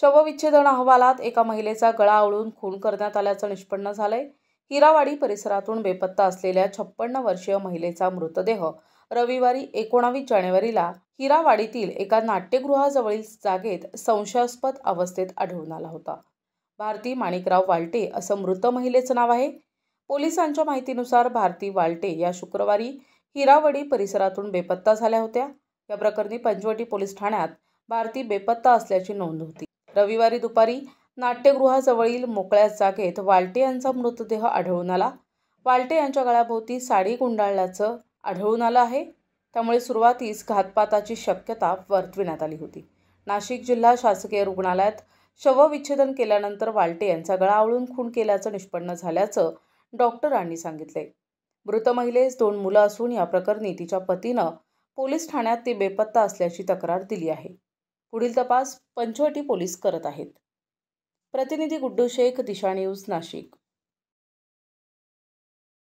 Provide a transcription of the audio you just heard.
शवविच्छेदन अहवालात एका महिलेचा गळा आवळून खून करण्यात आल्याचं निष्पन्न झालंय। हिरावाडी परिसरातून बेपत्ता असलेल्या 56 वर्षीय महिलेचा मृतदेह रविवारी 19 जानेवारीला हिरावाडीतील एका नाट्यगृहाजवळील जागेत संशयास्पद अवस्थेत आढळून आला होता। भारती माणिकराव वाल्टे असं मृत महिलेचं नाव आहे। पोलिसांच्या माहितीनुसार भारती वाल्टे या शुक्रवारी हिरावाडी परिसरातून बेपत्ता झाल्या होत्या। या प्रकरणी पंचवटी पोलीस ठाण्यात भारती बेपत्ता असल्याची नोंद होती। रविवारी दुपारी नाट्यगृहाजवळील मोकळ्या जागेत वाल्टे यांचा मृतदेह आढळून आला। वाल्टे यांच्या गळ्याभोवती साडी गुंडाळल्याचं आढळून आलं आहे। त्यामुळे सुरुवातीस घातपाताची शक्यता वर्तविण्यात आली होती। नाशिक जिल्हा शासकीय रुग्णालयात शवविच्छेदन केल्यानंतर वाल्टे यांचा गळा आवळून खून केल्याचं निष्पन्न झाल्याचं डॉक्टरांनी सांगितले। मृत महिलेस 2 मुलं असून या प्रकरणी तिच्या पतीनं पोलीस ठाण्यात ती बेपत्ता असल्याची तक्रार दिली आहे। पुढील तपास पंचवटी पोलीस करत आहेत। प्रतिनिधी गुड्डू शेख, दिशा न्यूज, नाशिक।